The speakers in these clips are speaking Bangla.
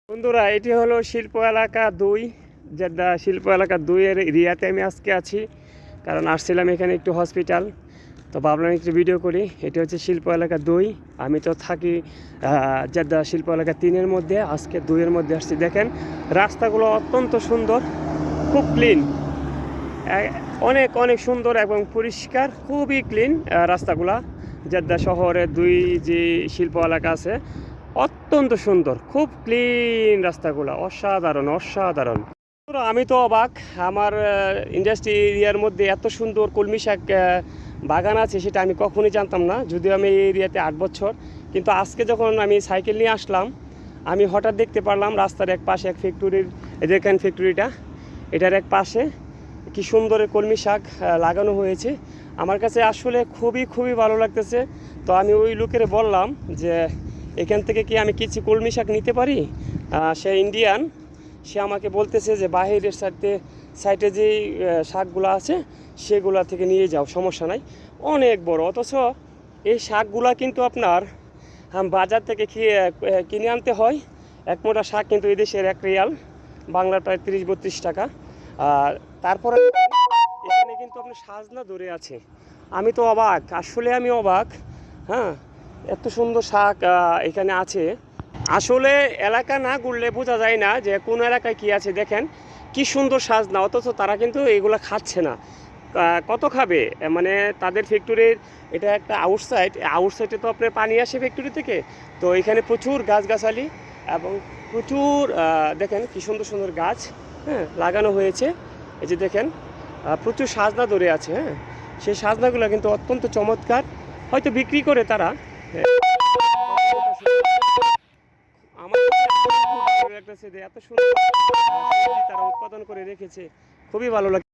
বন্ধুরা, এটি হলো শিল্প এলাকা 2, জেদ্দা শিল্প এলাকা 2 এর এরিয়াতে আমি আজকে আছি। কারণ আসছিলাম এখানে একটু হসপিটাল, তো ভাবলাম একটু ভিডিও করি। এটি হচ্ছে শিল্প এলাকা 2। আমি তো থাকি জেদ্দা শিল্প এলাকা 3 এর মধ্যে, আজকে 2 এর মধ্যে আসছি। দেখেন রাস্তাগুলো অত্যন্ত সুন্দর, খুব ক্লিন, অনেক অনেক সুন্দর এবং পরিষ্কার, খুবই ক্লিন রাস্তাগুলা। জেদ্দা শহরের 2 যে শিল্প এলাকা আছে অত্যন্ত সুন্দর, খুব ক্লিন রাস্তাগুলো, অসাধারণ অসাধারণ। আমি তো অবাক, আমার ইন্ডাস্ট্রি এরিয়ার মধ্যে এত সুন্দর কলমি শাক বাগান আছে সেটা আমি কখনোই জানতাম না, যদিও আমি এই এরিয়াতে 8 বছর। কিন্তু আজকে যখন আমি সাইকেল নিয়ে আসলাম, আমি হঠাৎ দেখতে পারলাম রাস্তার এক পাশে এক ফ্যাক্টরির, দেখেন ফ্যাক্টরিটা, এটার এক পাশে কি সুন্দর কলমি শাক লাগানো হয়েছে। আমার কাছে আসলে খুবই খুবই ভালো লাগতেছে। তো আমি ওই লোকের বললাম যে এখান থেকে কি আমি কিছু কলমি শাক নিতে পারি। সে ইন্ডিয়ান, সে আমাকে বলতেছে যে বাহিরের সাইডে যে শাকগুলো আছে সেগুলা থেকে নিয়ে যাও, সমস্যা নাই, অনেক বড়। অথচ এই শাকগুলা কিন্তু আপনার বাজার থেকে কিনে আনতে হয়। এক মোটা শাক কিন্তু এই দেশের 1 রিয়াল, বাংলার প্রায় 30-32 টাকা। আর তারপরে এখানে কিন্তু আপনার সাজনা ধরে আছে। আমি তো অবাক, আসলে আমি অবাক। হ্যাঁ, এত সুন্দর শাক এখানে আছে। আসলে এলাকা না ঘুরলে বোঝা যায় না যে কোন এলাকায় কি আছে। দেখেন কি সুন্দর সাজনা, অথচ তারা কিন্তু এগুলো খাচ্ছে না। কত খাবে? মানে তাদের ফ্যাক্টরির এটা একটা আউটসাইডে তো আপনার পানি আসে ফ্যাক্টরি থেকে। তো এখানে প্রচুর গাছগাছালি এবং প্রচুর দেখেন কি সুন্দর সুন্দর গাছ লাগানো হয়েছে। এই যে দেখেন প্রচুর সাজনা ধরে আছে। হ্যাঁ, সেই সাজনাগুলো কিন্তু অত্যন্ত চমৎকার, হয়তো বিক্রি করে তারা। আমার এত সুন্দর তারা উৎপাদন করে রেখেছে, খুবই ভালো লাগে।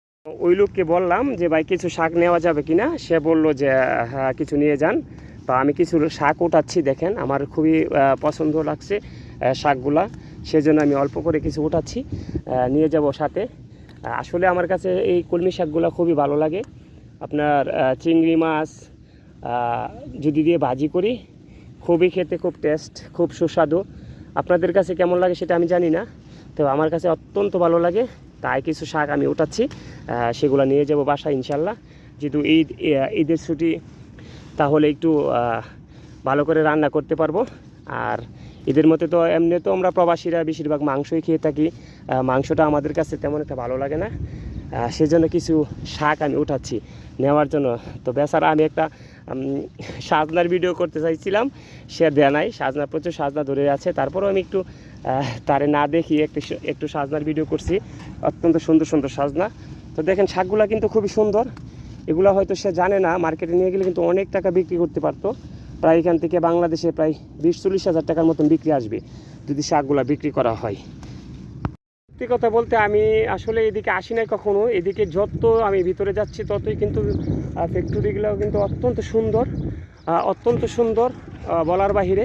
ওই লোককে বললাম যে ভাই কিছু শাক নেওয়া যাবে কিনা, সে বলল যে হ্যাঁ কিছু নিয়ে যান। তো আমি কিছু শাক উঠাচ্ছি, দেখেন আমার খুবই পছন্দ লাগছে শাকগুলা, সেজন্য আমি অল্প করে কিছু উঠাচ্ছি, নিয়ে যাব সাথে। আসলে আমার কাছে এই কলমি শাকগুলো খুবই ভালো লাগে। আপনার চিংড়ি মাছ যদি দিয়ে ভাজি করি, খুবই খেতে খুব টেস্ট, খুব সুস্বাদু। আপনাদের কাছে কেমন লাগে সেটা আমি জানি না, তো আমার কাছে অত্যন্ত ভালো লাগে। তাই কিছু শাক আমি উঠাচ্ছি, সেগুলো নিয়ে যাব বাসায় ইনশাল্লাহ। যেহেতু ঈদের ছুটি, তাহলে একটু ভালো করে রান্না করতে পারবো। আর ঈদের মধ্যে তো এমনি তো আমরা প্রবাসীরা বেশিরভাগ মাংসই খেয়ে থাকি, মাংসটা আমাদের কাছে তেমন একটা ভালো লাগে না। সেজন্য কিছু শাক আমি উঠাচ্ছি নেওয়ার জন্য। তো বেচারা আমি একটা সাজনার ভিডিও করতে চাইছিলাম, সে দেয় নাই। সাজনা প্রচুর সাজনা ধরে আছে, তারপরেও আমি একটু তারে না দেখি একটু সাজনার ভিডিও করছি। অত্যন্ত সুন্দর সুন্দর সাজনা। তো দেখেন শাকগুলা কিন্তু খুবই সুন্দর। এগুলো হয়তো সে জানে না, মার্কেটে নিয়ে গেলে কিন্তু অনেক টাকা বিক্রি করতে পারতো। প্রায় এখান থেকে বাংলাদেশে প্রায় 20-40 হাজার টাকার মতন বিক্রি আসবে যদি শাকগুলা বিক্রি করা হয়। সত্যি কথা বলতে আমি আসলে এদিকে আসি নাই কখনো। এদিকে যত আমি ভিতরে যাচ্ছি ততই কিন্তু ফ্যাক্টরিগুলো কিন্তু অত্যন্ত সুন্দর, অত্যন্ত সুন্দর, বলার বাহিরে।